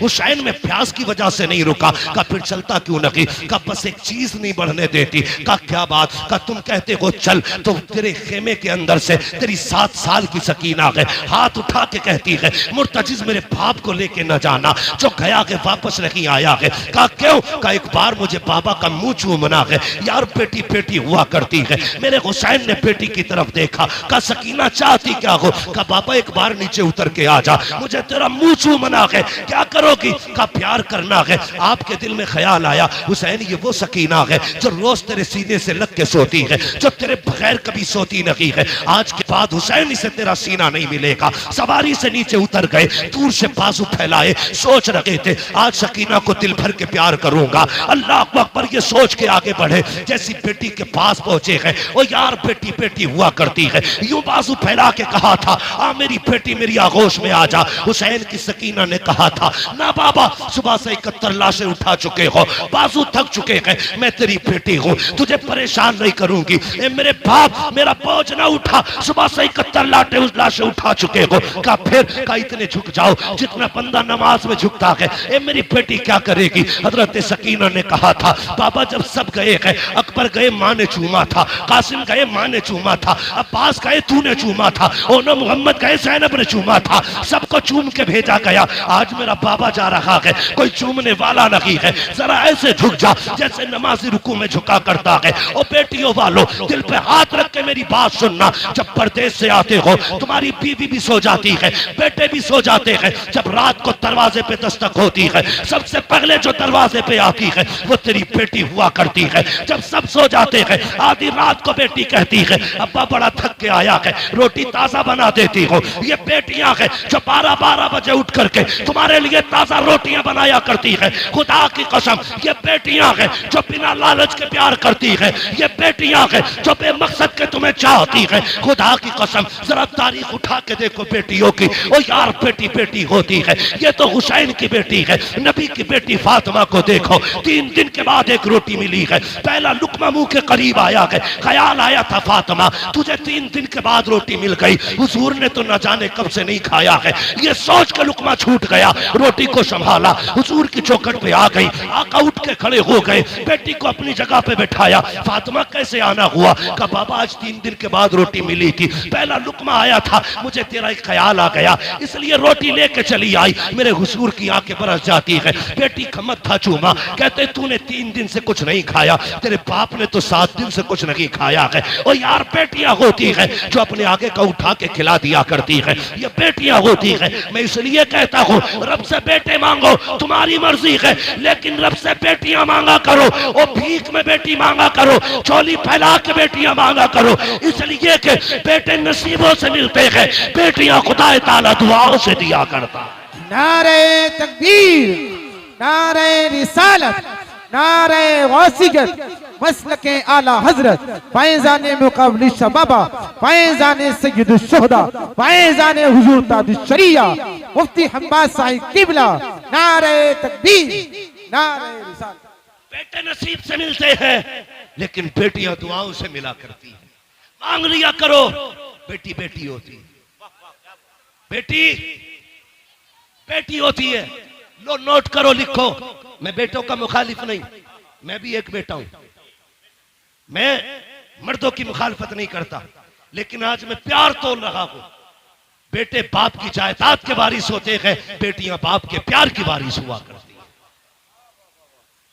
हुसैन में प्यास की वजह से नहीं रुका। का फिर चलता क्यों नहीं? का बस एक चीज नहीं बढ़ने देती। का क्या बात? का तुम कहते हो चल, तो तेरे खेमे के अंदर से तेरी 7 साल की सकीना है हाथ उठा के कहती है मुर्तजिज मेरे बाप को लेके न जाना, जो गया है वापस नहीं आया है। का क्यों? का एक बार मुझे बाबा का मुंह चूमना है। यार बेटी बेटी हुआ करती है। मेरे हुसैन ने बेटी की तरफ देखा। का सकीना चाहती क्या हो? का बाबा एक बार नीचे उतर के आ जा, मुझे तेरा मुंह चूमना है। क्या करोगी? का प्यार करना है। आपके दिल में ख्याल आया हुसैन ये वो सकीना है जो रोज तेरे सीने से लग के सोती है, जो तेरे बगैर कभी सोती नहीं है। आज के बाद हुसैन से तेरा सीना नहीं मिलेगा। सवारी से नीचे उतर गए, दूर से बाजू फैलाए, सोच रहे थे आज सकीना को दिल भर के प्यार करूंगा। अल्लाह अकबर ये सोच के आगे बढ़े। जैसी बेटी के पास पहुंचे हैं, ओ यार बेटी बेटी हुआ करती है, यूं बाजू फैला के कहा था आ मेरी बेटी मेरी आगोश में आ जा। हुसैन की सकीना ने कहा था ना बाबा, सुबह से 71 लाशें उठा चुके हो, बाजू थक चुके हैं, मैं तेरी बेटी हूँ, तुझे परेशान नहीं करूंगी। ए मेरे बाप मेरा बोझ ना उठा, सुबह से 71 लाशें उठा चुके हो। का फिर का इतने झुक जाओ जितना बंदा नमाज में झुकता है। ए मेरी बेटी क्या करेगी? हजरत सकीना ने कहा था बाबा जब सब गए हैं, अकबर गए माँ ने चूमा था, कासिम गए माँ ने चूमा था, अब्बास गए तूने चूमा था, ओनो मोहम्मद गए ज़ैनब ने चूमा था, सबको चूम के भेजा गया। आज मेरा बाबा जा रहा है, कोई चूमने वाला नहीं है, जरा ऐसे झुक जा जैसे नमाजी रुकू में झुका करता है। ओ बेटियों वालों दिल पे हाथ रख के मेरी बात सुनना, जब परदेश से आते हो तुम्हारी बीवी भी सो जाती है, बेटे भी सो जाते हैं। जब रात को दरवाजे पे दस्तक होती है, सबसे पहले जो दरवाजे पे आती है वो तेरी बेटी हुआ करती है। जब सब सो जाते हैं आधी रात को बेटी कहती है अब्बा बड़ा थक के आया है, रोटी ताजा बना देती हो। ये बेटियां हैं जो 12-12 बजे उठ करके तुम्हारे लिए ताजा रोटियां बनाया करती है। खुदा की कसम ये बेटियां हैं जो बिना लालच के प्यार करती है। ये बेटियां हैं जो बेमकसद के तुम्हें चाहती है। खुदा की कसम जरा तारीख उठा के देखो बेटियों की, ओ यार बेटी बेटी होती है। ये तो हुसैन की बेटी है, नबी की बेटी फातिमा को देखो, 3 दिन के बाद एक रोटी मिली है, पहला लुकमा मुंह के करीब आया है, ख्याल आया था फातिमा तुझे 3 दिन के बाद रोटी मिल गई, हुजूर ने तो न जाने कब से नहीं खाया है। ये सोच के लुकमा छूट गया, रोटी को संभाला, हुजूर की चौखट पे आ गई, आका उठ के खड़े हो गए, बेटी को अपनी जगह पे बैठाया। फातिमा कैसे आना हुआ? का बाबा आज 3 दिन के बाद रोटी मिली थी, पहला लुकमा आया था, मुझे तेरा एक ख्याल आ गया इसलिए रोटी लेके चली आई। मेरे हुजूर की आंखें बरस जाती है। बेटी का मत्था चूमा, कहते तूने 3 दिन से कुछ नहीं खाया, तेरे बाप ने तो 7 दिन से कुछ नहीं खाया है। और यार बेटियां होती है जो अपने आगे का उठा के खिला दिया करती है, ये बेटियां होती है। मैं इसलिए कहता हूँ रब से बेटे मांगो, तुम्हारी मर्जी है, लेकिन रब से बेटियां मांगा करो। और भीख में बेटी मांगा करो, चोली फैला के बेटियां मांगा करो, इसलिए कि बेटे नसीबों से मिलते हैं, बेटियां खुदा ताला दुआओं से दिया करता। नारे तकबीर, नारे रिसालत, नारे गौसियत, मसलके आला हजरत, फैज़ाने मुक़ाबिल शबाबा, फैज़ाने सय्यदुश शुहदा, फैज़ाने हुजूर ताजुश शरिया, मुफ्ती हम्बास साहिब किबला। नारे तकबीर, नारे रिसालत। बेटे नसीब से मिलते हैं लेकिन बेटियां दुआओं से मिला करती है। मांग लिया करो, बेटी बेटी होती है, बेटी बेटी होती है। लो नोट करो, लिखो, मैं बेटों का मुखालिफ नहीं, मैं भी एक बेटा हूं, मैं मर्दों की मुखालफत नहीं करता, लेकिन आज मैं प्यार तोल रहा हूं। बेटे बाप की जायदाद के वारिस होते हैं, बेटियां बाप के प्यार की वारिस हुआ करती है।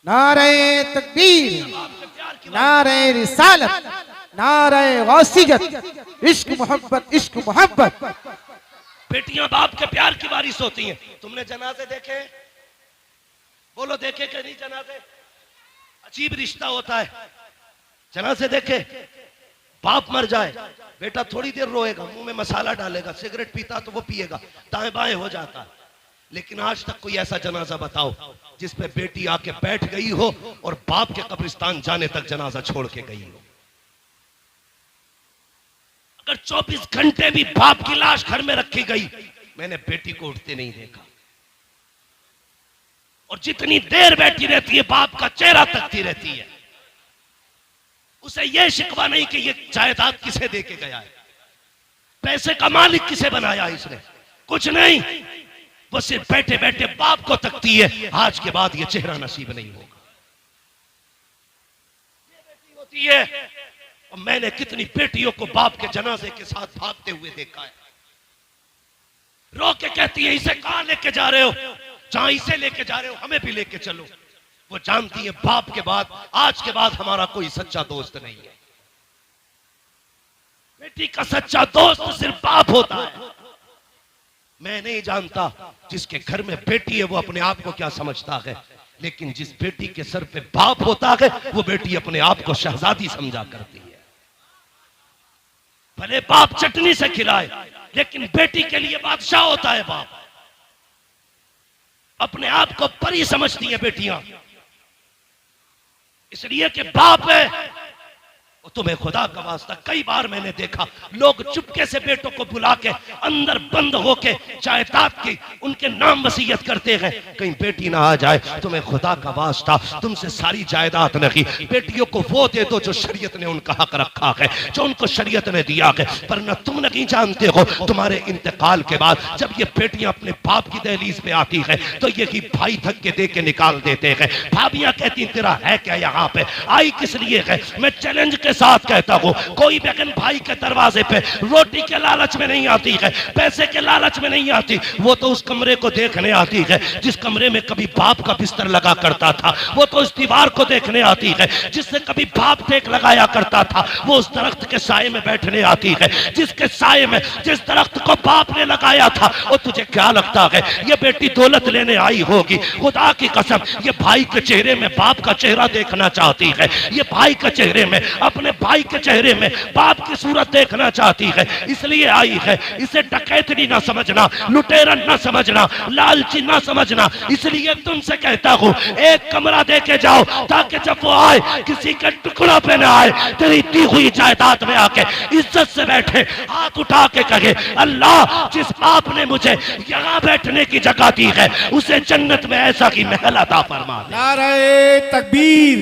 नारे तकबीर, नारे रिसालत, नारे गौसियत, इश्क मोहब्बत, इश्क मोहब्बत। बेटियां बाप के प्यार की वारिस होती हैं। तुमने जनाजे देखे? बोलो देखे कि नहीं जनाजे? अजीब रिश्ता होता है। जनाजे देखे? बाप मर जाए, बेटा थोड़ी देर रोएगा, मुंह में मसाला डालेगा, सिगरेट पीता तो वो पिएगा, दाएं बाएं हो जाता है। लेकिन आज तक कोई ऐसा जनाजा बताओ जिसपे बेटी आके बैठ गई हो और बाप के कब्रिस्तान जाने तक जनाजा छोड़ के गई हो। अगर 24 घंटे भी बाप की लाश घर में रखी गई, मैंने बेटी को उठते नहीं देखा। और जितनी देर बैठी रहती है बाप का चेहरा तकती रहती है। उसे यह शिकवा नहीं कि ये जायदाद किसे दे के गया है, पैसे का मालिक किसे बनाया इसने, कुछ नहीं। वो सिर्फ बैठे बैठे बाप को तकती है, आज के बाद ये चेहरा नसीब नहीं होगा। ये बेटी होती है, और मैंने कितनी बेटियों को बाप के जनाजे के साथ भागते हुए देखा है। रो के कहती है इसे कहां लेके जा रहे हो, जहां इसे लेके जा रहे हो हमें भी लेके चलो। वो जानती है बाप के बाद आज के बाद हमारा कोई सच्चा दोस्त नहीं है। बेटी का सच्चा दोस्त सिर्फ बाप होता है। मैं नहीं जानता जिसके घर में बेटी है वो अपने आप को क्या समझता है, लेकिन जिस बेटी के सर पे बाप होता है वो बेटी अपने आप को शहजादी समझा करती है। भले बाप चटनी से खिलाए, लेकिन बेटी के लिए बादशाह होता है बाप। अपने आप को परी समझती है बेटियां, इसलिए कि बाप है। और तुम्हें खुदा का वास्ता कई बार मैंने देखा लोग चुपके से बेटों को बुला के अंदर बंद होके जायदाद की उनके नाम वसीयत करते हैं, कहीं बेटी ना आ जाए। तुम्हें खुदा का वास्ता तुमसे सारी जायदाद नहीं, बेटियों को वो दे दो जो शरीयत ने उनका हक रखा है, जो उनको शरीयत ने दिया है। पर न तुम नहीं जानते हो तुम्हारे इंतकाल के बाद जब ये बेटियां अपने बाप की दहलीज पे आती है तो यही भाई धक्के दे के निकाल देते हैं। भाभियां कहती तेरा है क्या यहाँ पे, आई किस लिए है। मैं चैलेंज के साथ कहता हूं कोई बहन भाई के दरवाजे पे रोटी के लालच में नहीं आती है, पैसे के लालच में नहीं आती, वो तो उस कमरे को देखने आती है जिस कमरे में कभी बाप का बिस्तर लगा करता था। वो तो उस दीवार को देखने आती है जिससे कभी बाप टेक लगाया करता था। वो उस दरख्त के साए में बैठने आती है जिसके साए में जिस दरख्त को बाप ने लगाया था। और तुझे क्या लगता है ये बेटी दौलत लेने आई होगी? खुदा की कसम ये भाई के चेहरे में बाप का चेहरा देखना चाहती है, ये भाई के चेहरे में अपने भाई के चेहरे में बाप की सूरत देखना चाहती है, इसलिए आई है। इसे डकैतनी ना समझना, लुटेरा ना समझना, लालची ना समझना। इसलिए तुमसे कहता हूं एक कमरा देके जाओ ताकि जब वो आए किसी के टुकड़ा पे ना आए, तेरी दी हुई जायदाद में आके इज्जत से बैठे, हाथ उठा के कहे अल्लाह जिस आपने मुझे यहाँ बैठने की जगह दी है उसे जन्नत में ऐसा की महल अता फरमा दे। नारे तकबीर,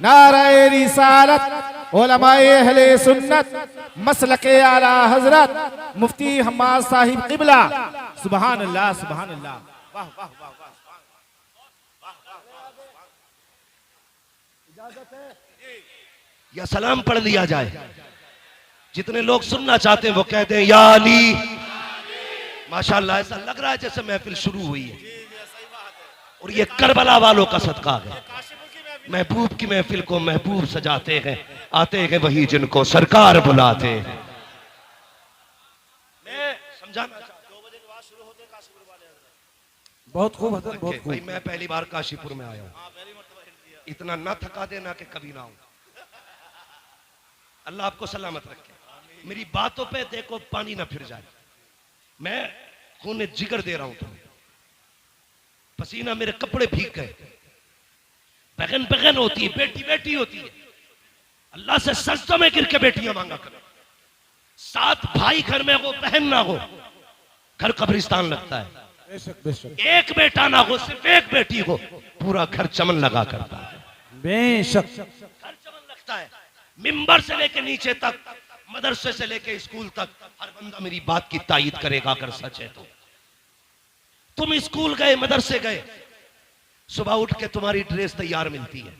नारे रिसालत, उलमाए अहले सुन्नत, मसलके आला हजरत मुफ्ती हम्माद साहिब क़िबला। सुभान अल्लाह, सुभान अल्लाह। वाह वाह वाह वाह। इजाजत है या सलाम पढ़ लिया जाए? जितने लोग सुनना चाहते हैं वो कहते हैं या अली। माशाअल्लाह, ऐसा लग रहा है जैसे महफिल शुरू हुई है और ये करबला वालों का सदका है। महबूब की महफिल को महबूब सजाते हैं, आते हैं वही जिनको सरकार बुलाते हैं। मैं समझाना चाहता हूं 2 बजे के बाद शुरू होते हैं काशीपुर वाले। बहुत खूब हजरत, बहुत खूब। भाई मैं पहली बार काशीपुर में आया हूं, इतना ना थका देना कि कभी ना आऊं। अल्लाह आपको सलामत रखे। मेरी बातों पे देखो पानी ना फिर जाए, मैं खून जिगर दे रहा हूं तुम्हें। पसीना मेरे कपड़े भीग गए। बहन बहन होती है, बेटी बेटी होती है। अल्लाह से सजदों में गिर के बेटियां मांगा करो। 7 भाई घर में हो, बहन ना हो, घर कब्रिस्तान लगता है। बेशक बेशक। एक बेटा ना हो, सिर्फ एक बेटी हो, पूरा घर चमन लगा करता है। बेशक घर चमन लगता है। मिंबर से लेके नीचे तक, मदरसे से लेके स्कूल तक, हर बंदा मेरी बात की तायीद करेगा अगर सच है तो। तुम स्कूल गए, मदरसे गए, सुबह उठ के तुम्हारी ड्रेस तैयार मिलती है।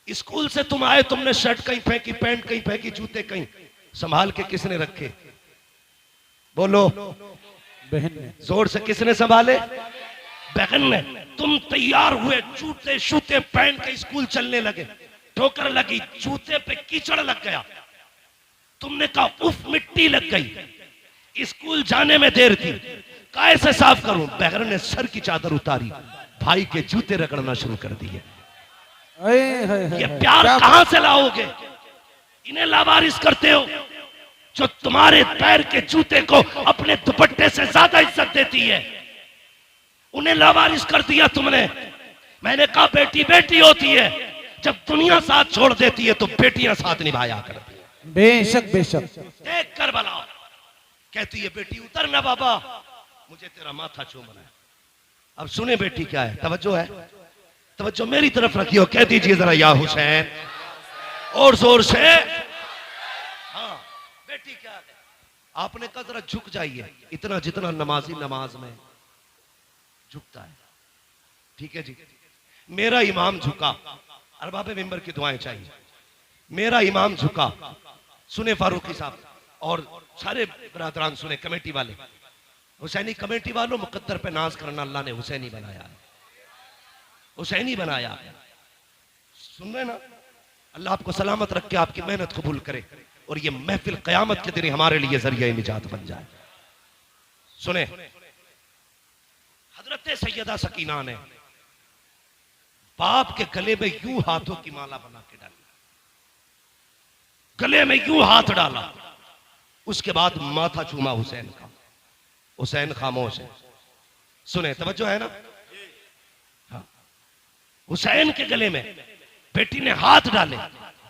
स्कूल से तुम आए, तुमने शर्ट कहीं फेंकी, पैंट कहीं फेंकी, जूते कहीं, संभाल के किसने रखे? बोलो बहन ने। जोर से किसने संभाले? बहन ने। तुम तैयार हुए, जूते शूते पहन के स्कूल चलने लगे, ठोकर लगी, जूते पे कीचड़ लग गया, तुमने कहा उफ मिट्टी लग गई। स्कूल जाने में देर थी, कैसे साफ करूं? बहन ने सर की चादर उतारी, भाई के जूते रगड़ना शुरू कर दिए। ये प्यार कहां से लाओगे? इन्हें लावारिस करते हो जो तुम्हारे पैर के जूते को अपने दुपट्टे से ज्यादा इज्जत देती है। उन्हें लावारिस कर दिया तुमने। मैंने कहा बेटी बेटी होती है, जब दुनिया साथ छोड़ देती है तो बेटियां साथ निभाया करती है। बेशक बेशक। देख कर बला कहती है बेटी उतर ना बाबा, मुझे तेरा माथा चूमना है। अब सुने बेटी क्या है, तवज्जो है, तवज्जो मेरी तरफ रखियो। कह दीजिए जरा या हुसैन और जोर से। हाँ बेटी क्या है? आपने कहा जरा झुक जाइए, इतना जितना नमाजी नमाज में झुकता है। ठीक है जी, मेरा इमाम झुका, अरबाब मिंबर की दुआएं चाहिए। मेरा इमाम झुका, सुने फारूकी साहब और सारे बरादरान सुने, कमेटी वाले, हुसैनी कमेटी वालों, मुकद्दर पे नाज करना, अल्लाह ने हुसैनी बनाया है, हुसैनी बनाया है। सुन रहे ना, अल्लाह आपको सलामत रख के आपकी मेहनत कबूल करे और ये महफिल कयामत के दिन हमारे लिए जरिया निजात बन जाए। सुने, हजरत सैयदा सकीना ने बाप के गले में यूं हाथों की माला बना के डाली, गले में यूं हाथ डाला, उसके बाद माथा चूमा हुसैन का। हुसैन खामोश है, सुने, तवज्जो है ना। हाँ, हुसैन के गले में बेटी ने हाथ डाले,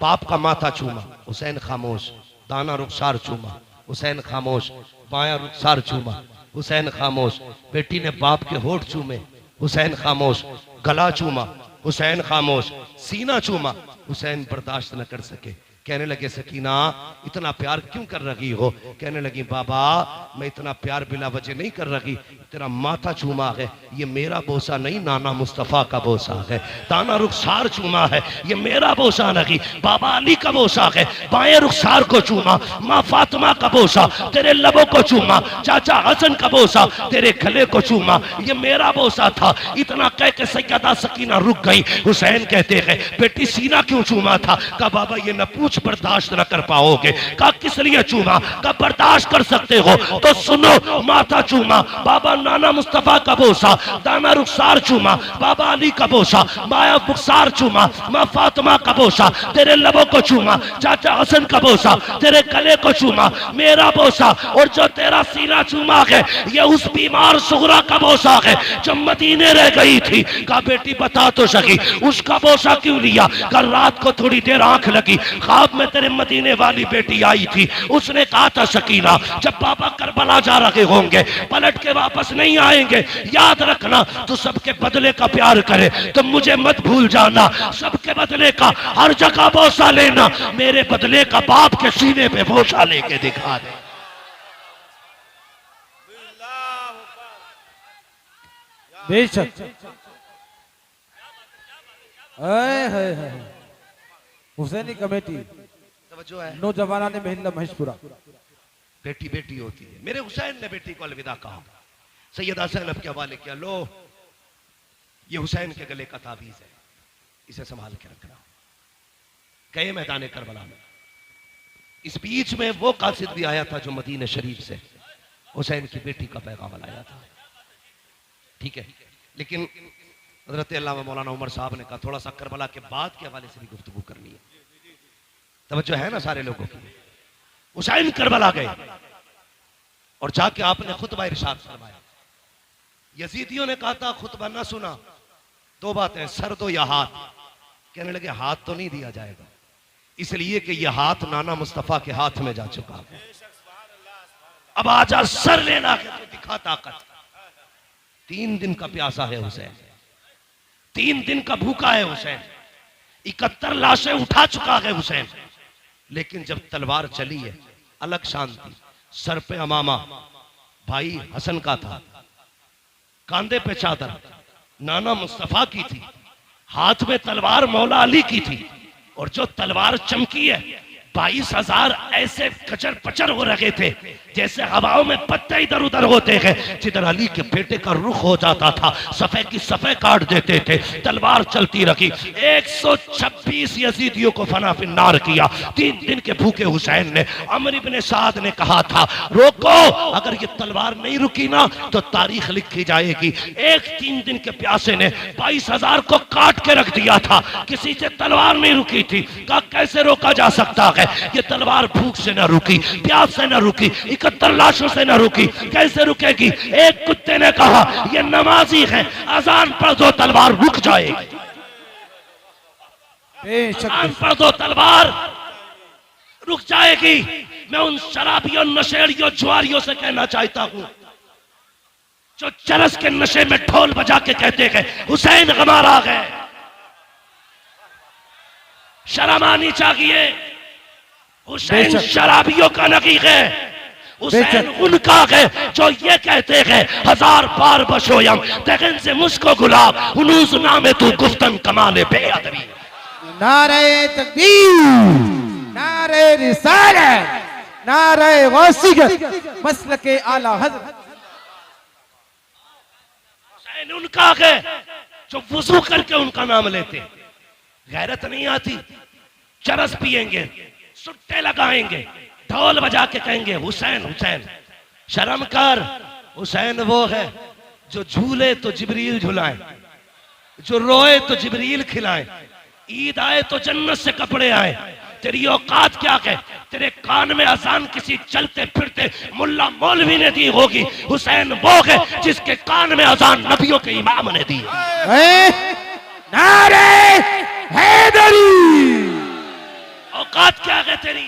बाप का माथा चूमा, हुसैन खामोश। दाना रुखसार चूमा, हुसैन खामोश। बाया रुखसार चूमा, हुसैन खामोश। बेटी ने बाप के होठ चूमे, हुसैन खामोश। गला चूमा, हुसैन खामोश। सीना चूमा, हुसैन बर्दाश्त न कर सके, कहने लगे सकीना इतना प्यार क्यों कर रही हो? कहने लगी बाबा मैं इतना प्यार बिला वजह नहीं कर रही, तेरा माथा चूमा है, ये मेरा बोसा नहीं, नाना मुस्तफ़ा का बोसा है। दाना रुखसार चूमा है, ये मेरा बोसा नहीं, बाबा अली का बोसा है। बाएं रुखसार को चूमा, माँ फातिमा का बोसा, तेरे लबों को चूमा, चाचा हसन का बोसा, तेरे गले को चूमा, ये मेरा बोसा था। इतना कह के सैयदा सकीना रुक गई। हुसैन कहते हैं बेटी सीना क्यों चूमा था? कहा बाबा ये न पूछ, बर्दाश्त न कर पाओगे। कहा किस लिए चूमा? कहा बर्दाश्त कर सकते हो तो सुनो, माथा चूमा, बाबा नाना मुस्तफा का बोसा। दाना रुखसार चूमा, बाबा अली का बोसा। माया रुखसार चूमा, माँ फातिमा का बोसा, तेरे लबों को चूमा, चाचा हसन का बोसा, तेरे गले को चूमा, मेरा बोसा। और जो तेरा सीना चूमा है ये उस बीमार सुगरा का बोसा है जो मदीने रह गई थी। कहा बेटी बता तो सकी उसका बोसा क्यों लिया? कल रात को थोड़ी देर आंख लगी, ख्वाब में तेरे मदीने वाली बेटी आई थी, उसने कहा था सकीना जब पापा करबला जा रहे होंगे पलट के वापस नहीं आएंगे, याद रखना तो सबके बदले का प्यार करे तो मुझे मत भूल जाना, सबके बदले का हर जगह बोसा लेना, मेरे बदले का बाप के सीने पे बोसा लेके दिखा दे। बेशक हुसैनी कमेटी जो है नौजवाना ने महिला महेशपुरा, बेटी बेटी होती है। मेरे हुसैन ने बेटी को अलविदा कहा, सैयदा ज़ैनब के हवाले किया, लो ये हुसैन के गले का ताबीज है, इसे संभाल के रखना। गए मैदान करबला में, इस बीच में वो कासिद भी आया था जो मदीने शरीफ से हुसैन की बेटी का पैगाम लाया था। ठीक है, लेकिन हजरत अल्लामा मौलाना उमर साहब ने कहा थोड़ा सा करबला के बाद के हवाले से भी गुफ्तगू करनी है, तवज्जो है ना सारे लोगों की। हुसैन करबला गए और जाके आपने खुतबा इरशाद फरमाया। यजीदियों ने कहा था खुतबा ना सुना, दो बातें, सर दो या हाथ। कहने लगे हाथ तो नहीं दिया जाएगा, इसलिए कि यह हाथ नाना मुस्तफा के हाथ में जा चुका है, अब आजा सर लेना है तो दिखा ताकत। 3 दिन का प्यासा है हुसैन, 3 दिन का भूखा है हुसैन, 71 लाशें उठा चुका है हुसैन, लेकिन जब तलवार चली है अलग शांति। सर पे अमामा भाई हसन का था, कांधे पे चादर नाना मुस्तफा की थी, हाथ में तलवार मौला अली की थी, और जो तलवार चमकी है 22,000 ऐसे कचर पचर हो रहे थे जैसे हवाओं में पत्ते इधर उधर होते हैं। जिधर अली के बेटे का रुख हो जाता था सफे की सफे काट देते थे। तलवार चलती रही, 126 यजीदियों को फना फिन्नार किया। 3 दिन के भूखे हुसैन ने, अमर इब्ने साद ने कहा था रोको, अगर ये तलवार नहीं रुकी ना तो तारीख लिखी जाएगी। 3 दिन के प्यासे ने 22,000 को काट के रख दिया था, किसी से तलवार नहीं रुकी थी। कहा कैसे रोका जा सकता है? ये तलवार भूख से न रुकी, प्यास से न रुकी, 71 लाशों से न रुकी, कैसे रुकेगी? एक कुत्ते ने कहा ये नमाजी है, अजान पढ़ दो तलवार रुक जाएगी, अजान पढ़ दो तलवार रुक जाएगी। मैं उन शराबियों, नशेड़ियों, जुआरियों से कहना चाहता हूं जो चरस के नशे में ढोल बजा के कहते हैं हुसैन हमारा है, शर्म आनी चाहिए। हुसैन शराबियों का नहीं है, हुसैन उनका है जो ये कहते हैं 1000 बार बशोयम तगन से मुझको गुलाब उनूस नामे तू गुफ्तन कमाले बेअदबी। नारे तकबीर, नारे रिसालत, नारे गौसियत, मसलके आला हज़रत। हुसैन उनका है जो वुजू करके उनका नाम लेते, गैरत नहीं आती, चरस पिएंगे, सुट्टे लगाएंगे, ढोल बजा के कहेंगे हुसैन हुसैन। शर्म कर, हुसैन वो है जो झूले तो जिब्रील झुलाए, जो रोए तो जिब्रील खिलाए, ईद आए तो जन्नत से कपड़े आए। तेरी औकात क्या है? तेरे कान में अजान किसी चलते फिरते मुल्ला मौलवी ने दी होगी। हुसैन वो है जिसके कान में अजान नबियों के इमाम ने दी है। नारे हैदरी। औकात क्या है तेरी?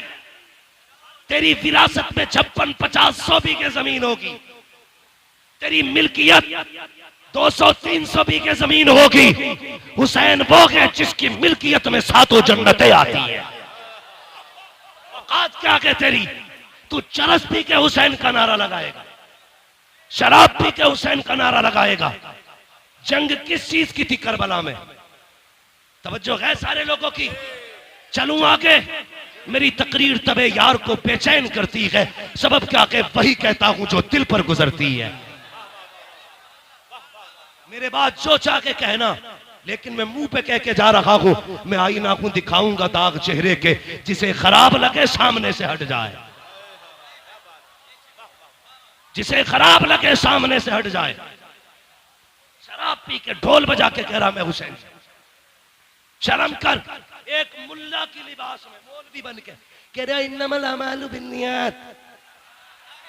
तेरी विरासत में 56, 50, 100 बीघे जमीन होगी, तेरी मिल्कियत 200, 300 बीघे जमीन होगी। हुसैन वो है जिसकी मिल्कियत में 7 जन्नतें आती है। औकात क्या है तेरी? तू चरस पी के हुसैन का नारा लगाएगा, शराब पी के हुसैन का नारा लगाएगा। जंग किस चीज की थी करबला में? तवज्जो है सारे लोगों की? चलूं आगे, मेरी तकरीर तबे यार को बेचैन करती है। सबब क्या के वही कहता हूं जो दिल पर गुजरती है। मेरे बाद जो चाह के कहना, लेकिन मैं मुंह पे कह के जा रहा हूं। मैं आईना हूं, दिखाऊंगा दाग चेहरे के, जिसे खराब लगे सामने से हट जाए, जिसे खराब लगे सामने से हट जाए। शराब पी के ढोल बजा के कह रहा मैं हुसैन। शर्म कर, एक मुल्ला की लिबास में मौलवी बन के कह रहा इन्नमल अमालु बिन्नियात,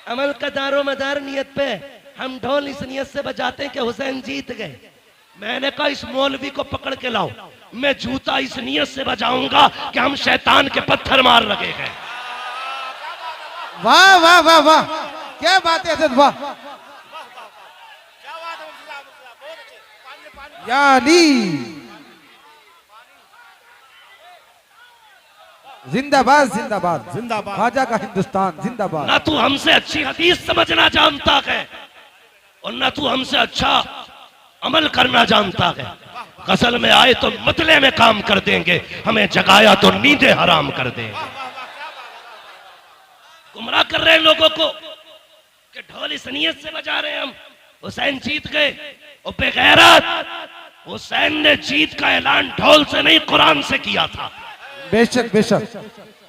अमल का दारो मदार नियत पे। हम ढोल इस नियत से बजाते हैं कि हुसैन जीत गए। मैंने कहा इस मौलवी को पकड़ के लाओ, मैं जूता इस नियत से बजाऊंगा कि हम शैतान के पत्थर मार लगे हैं। वाह वाह वाह वाह, क्या बात है हज़रत, वाह। यानी जिंदाबाद जिंदाबाद जिंदाबाद। ख्वाजा का हिंदुस्तान जिंदाबाद। ना तू हमसे अच्छी हदीस समझना जानता है और ना तू हमसे अच्छा अमल करना जानता है। गजल में आए तो मतले में काम कर देंगे, हमें जगाया तो नींदें हराम कर देंगे। गुमराह कर रहे हैं लोगों को कि ढोल इस नियत से बजा रहे हैं हम हुसैन जीत गए। और बेगैरत, हुसैन ने जीत का ऐलान ढोल से नहीं कुरान से किया था। बेशक बेशक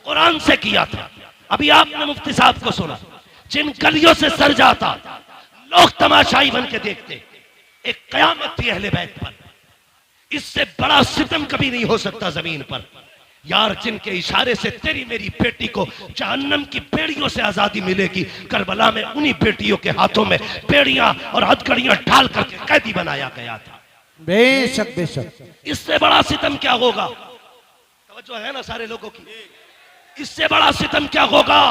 कुरान से किया था। अभी आपने मुफ्ती साहब को सुना, जिन गलियों से सर जाता लोग तमाशाई बन के देखते। एक कयामत थी अहले बैत पर, इससे बड़ा सितम कभी नहीं हो सकता जमीन पर। यार जिनके इशारे से तेरी मेरी बेटी को जहन्नम की बेड़ियों से आजादी मिलेगी, करबला में उन्हीं बेटियों के हाथों में बेड़ियां और हथकड़ियां ढाल करके कैदी बनाया गया था। बेशक बेशक, इससे बड़ा सितम क्या होगा? जो है ना सारे लोगों की, इससे बड़ा सितम क्या होगा?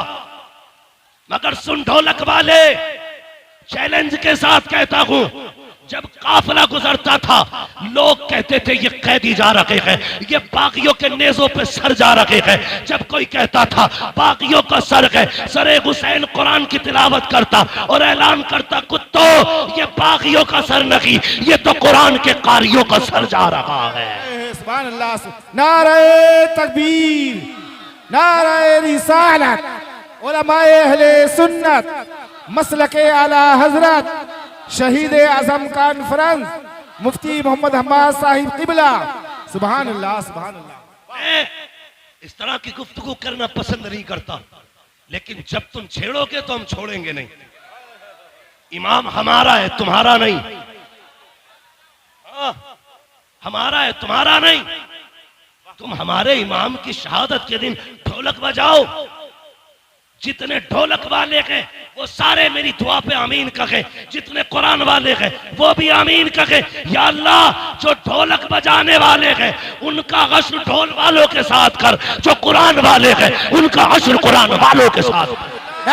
मगर सुन ढोलक वाले, चैलेंज के साथ कहता हूं, जब काफिला गुजरता था लोग कहते थे ये कैदी जा रहे हैं, ये बागियों के नेजों पे सर जा रहे हैं। जब कोई कहता था बागियों का सर है, सरे हुसैन कुरान की तिलावत करता और ऐलान करता कुत्तों ये बागियों का सर नहीं, ये तो कुरान के कारियों का सर जा रहा है। सुभान अल्लाह। नारे तकबीर, नारे रिसालत, उलमाए अहले सुन्नत, मसलके आला हजरत, शहीद आजम कॉन्फ्रेंस, मुफ्ती मोहम्मद हम्माद साहिब किबला। सुभान अल्लाह सुभान अल्लाह। मैं इस तरह की गुफ्तगू करना पसंद नहीं करता, लेकिन जब तुम छेड़ोगे तो हम छोड़ेंगे नहीं। इमाम हमारा है, तुम्हारा नहीं। हमारा है, तुम्हारा नहीं। तुम हमारे इमाम की शहादत के दिन ढोलक बजाओ। जितने ढोलक वाले हैं वो सारे मेरी दुआ पे आमीन कहे, जितने कुरान वाले हैं वो भी आमीन कहे। या अल्लाह, जो ढोलक बजाने वाले हैं उनका हश्र ढोल वालों के साथ कर, जो कुरान वाले हैं उनका हश्र कुरान वालों के साथ कर।